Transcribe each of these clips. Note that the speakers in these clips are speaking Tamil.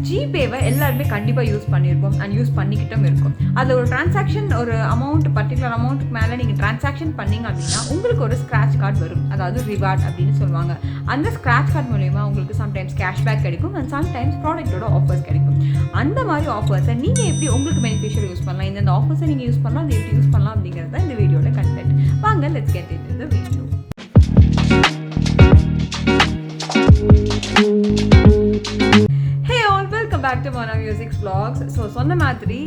GPayவை எல்லாருமே கண்டிப்பாக யூஸ் பண்ணியிருப்போம் அண்ட் யூஸ் பண்ணிக்கிட்டும் இருக்கும். அதில் ஒரு டிரான்சாக்ஷன் ஒரு அமௌண்ட் பர்டிகுலர் அமௌண்ட்டுக்கு மேலே நீங்கள் டிரான்சாக்ஷன் பண்ணிங்க அப்படின்னா உங்களுக்கு ஒரு ஸ்க்ராட்ச் கார்டு வரும், அதாவது ரிவார்ட் அப்படின்னு சொல்லுவாங்க. அந்த ஸ்க்ராட்ச் கார்டு மூலயமா உங்களுக்கு சம்டைம்ஸ் கேஷ்பேக் கிடைக்கும் அண்ட் சம்டைம்ஸ் ப்ராடக்ட்டோட ஆஃபர்ஸ் கிடைக்கும். அந்த மாதிரி ஆஃபர்ஸை நீங்கள் எப்படி உங்களுக்கு பெனிஃபிஷியல் யூஸ் பண்ணலாம், இந்த ஆஃபர்ஸை நீங்கள் யூஸ் பண்ணலாம், அதை எப்படி யூஸ் பண்ணலாம் அப்படிங்கிறது தான் இந்த வீடியோவில் கண்டென்ட். வாங்க let's get into the video. Back to Musiqx vlogs. So சொன்ன மாதிரி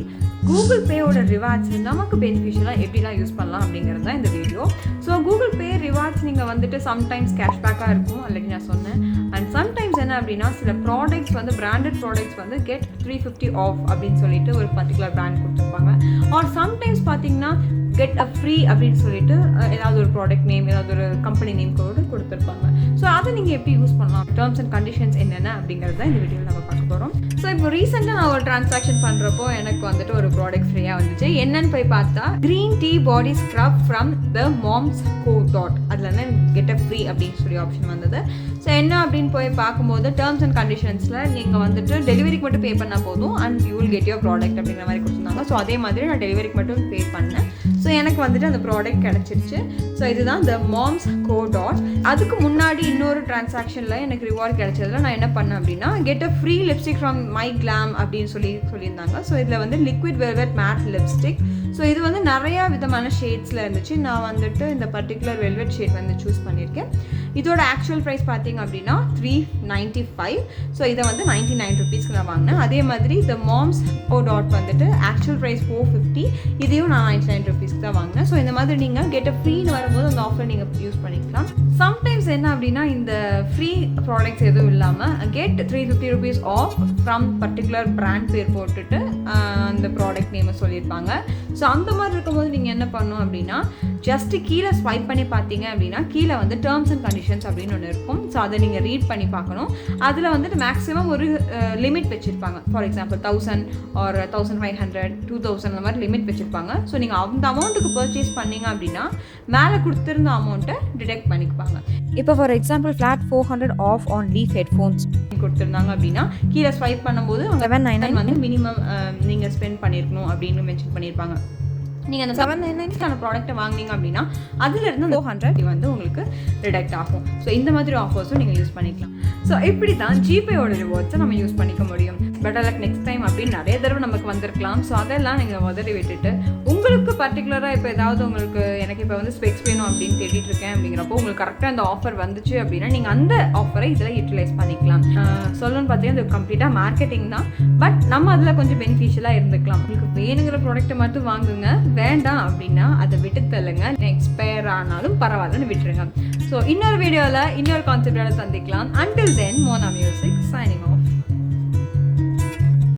கூகுள் பேயோட ரிவார்ட்ஸ் நமக்கு பெனிஃபிஷியலாக எப்படிலாம் யூஸ் பண்ணலாம் அப்படிங்கிறது தான் இந்த video. So Google Pay rewards நீங்கள் வந்துட்டு சம்டைம்ஸ் கேஷ்பேக்காக இருக்கும் ஆல்ரெடி நான் சொன்னேன். அண்ட் சம்டைம்ஸ் என்ன அப்படின்னா சில ப்ராடக்ட்ஸ் வந்து பிராண்டட் ப்ராடக்ட்ஸ் வந்து கெட் 350 ஆஃப் அப்படின்னு சொல்லிட்டு ஒரு பர்டிகுலர் பிராண்ட் கொடுத்துருப்பாங்க. ஆர் சம்டைம்ஸ் பார்த்தீங்கன்னா கெட் அ ஃப்ரீ அப்படின்னு சொல்லிட்டு ஏதாவது ஒரு ப்ராடக்ட் நேம் ஏதாவது ஒரு கம்பெனி நேம் கூட கொடுத்துருப்பாங்க. ஸோ அதை நீங்கள் எப்படி யூஸ் பண்ணலாம், டேர்ம்ஸ் அண்ட் கண்டிஷன்ஸ் என்னென்ன அப்படிங்கிறது தான் இந்த வீடியோவில் நம்ம பார்க்க போகிறோம். ஸோ இப்போ ரீசெண்டாக நான் ஒரு டிரான்சாக்ஷன் பண்ணுறப்போ எனக்கு வந்துட்டு ஒரு ப்ராடக்ட் ஃப்ரீயாக வந்துச்சு. என்னன்னு போய் பார்த்தா green tea body scrub from the moms dot அதில் வந்து கெட் அ ஃப்ரீ அப்படின்னு சொல்லி ஆப்ஷன் வந்தது. ஸோ என்ன அப்படின்னு போய் பார்க்கும்போது டேர்ம்ஸ் அண்ட் கண்டிஷன்ஸில் நீங்கள் வந்துட்டு டெலிவரிக்கு மட்டும் பே பண்ணால் போதும் and you will get your product அப்படிங்கிற மாதிரி கொடுத்துருந்தாங்க. ஸோ அதே மாதிரி நான் டெலிவரிக்கு மட்டும் பே பண்ணேன். ஸோ எனக்கு வந்துட்டு அந்த ப்ராடக்ட் கிடச்சிருச்சு. ஸோ இதுதான் த மாம்ஸ் டாட். அதுக்கு முன்னாடி இன்னொரு டிரான்சாக்ஷனில் எனக்கு ரிவார்ட் கிடைச்சதில் நான் என்ன பண்ணேன் அப்படின்னா get a free lipstick from my glam அப்படின்னு சொல்லியிருந்தாங்க. ஸோ இதில் வந்து liquid velvet mat lipstick. So இது வந்து நிறையா விதமான ஷேட்ஸில் இருந்துச்சு. நான் வந்துட்டு இந்த பர்டிகுலர் வெல்வெட் ஷேட் வந்து சூஸ் பண்ணியிருக்கேன். இதோட ஆக்சுவல் ப்ரைஸ் பார்த்தீங்க அப்படின்னா 395. ஸோ இதை வந்து 99 ருபீஸ்க்கு நான் வாங்கினேன். அதே மாதிரி த மாம்ஸ் டாட் வந்துட்டு ஆக்சுவல் ப்ரைஸ் 450, இதையும் நான் 99 ருபீஸ்க்கு தான் வாங்கினேன். ஸோ இந்த மாதிரி நீங்கள் கெட் அ ஃப்ரீன்னு வரும்போது அந்த ஆஃபர் நீங்கள் யூஸ் பண்ணிக்கலாம். சம்டைம்ஸ் என்ன அப்படின்னா இந்த ஃப்ரீ ப்ராடக்ட்ஸ் எதுவும் இல்லாமல் get 350 rupees off from particular brand பேர் போட்டுட்டு அந்த ப்ராடக்ட் நேமை சொல்லியிருப்பாங்க. ஸோ அந்த மாதிரி இருக்கும்போது நீங்கள் என்ன பண்ணணும் அப்படின்னா ஜஸ்ட்டு கீழே ஸ்வைப் பண்ணி பார்த்தீங்க அப்படின்னா கீழே வந்து டேர்ம்ஸ் அண்ட் கண்டிஷன்ஸ் அப்படின்னு ஒன்று இருக்கும். ஸோ அதை நீங்கள் ரீட் பண்ணி பார்க்கணும். அதில் வந்துட்டு மேக்ஸிமம் ஒரு லிமிட் வச்சுருப்பாங்க. ஃபார் எக்ஸாம்பிள் 1000 ஆர் 1500, 2000 அந்த மாதிரி லிமிட் வச்சுருப்பாங்க. ஸோ நீங்கள் அந்த அமௌண்ட்டுக்கு பர்ச்சேஸ் பண்ணீங்க அப்படின்னா மேலே கொடுத்துருந்த அமௌண்ட்டை டிடெக்ட் பண்ணிக்குவாங்க. இப்போ for example flat 400 off on Leaf headphones கொடுத்துருந்தாங்க அப்படின்னா கீழே ஸ்வைப் பண்ணும்போது 799 வந்து மினிமம் நீங்கள் ஸ்பெண்ட் பண்ணியிருக்கணும் அப்படின்னு மென்ஷன் பண்ணியிருப்பாங்க. நீங்கள் அந்த 799க்கான ப்ராடக்ட்டை வாங்கினீங்க அப்படின்னா அதிலிருந்து 400 வந்து உங்களுக்கு ரிடக்ட் ஆகும். ஸோ இந்த மாதிரி ஆஃபர்ஸும் நீங்கள் யூஸ் பண்ணிக்கலாம். ஸோ இப்படி தான் ஜிபேயோட ரிவார்ட்ஸை நம்ம யூஸ் பண்ணிக்க முடியும். பெட்டர் லக் நெக்ஸ்ட் டைம் அப்படின்னு நிறைய தடவை நமக்கு வந்திருக்கலாம். ஸோ அதெல்லாம் நீங்கள் உதறி விட்டுட்டு உங்களுக்கு பர்டிகுலராக இப்போ ஏதாவது உங்களுக்கு எனக்கு இப்போ வந்து ஸ்பெக்ஸ் வேணும் அப்படின்னு தேடிட்டு இருக்கேன் அப்படிங்கிறப்போ உங்களுக்கு கரெக்டாக அந்த ஆஃபர் வந்துச்சு அப்படின்னா நீங்கள் அந்த ஆஃபரை இதில் யூட்டிலைஸ் பண்ணிக்கலாம். சொல்லணும்னு பார்த்தீங்கன்னா இது கம்ப்ளீட்டாக மார்க்கெட்டிங் தான். பட் நம்ம அதில் கொஞ்சம் பெனிஃபிஷியலாக இருந்துக்கலாம். உங்களுக்கு வேணுங்கிற ப்ராடக்ட்டை மட்டும் வாங்குங்க, வேண்டாம் அப்படின்னா அதை விட்டு தள்ளுங்க. எக்ஸ்பயர் ஆனாலும் பரவாயில்லன்னு விட்டுருங்க. ஸோ இன்னொரு வீடியோவில் இன்னொரு கான்செப்டோட சந்திக்கலாம். Until then, Musiqx signing off.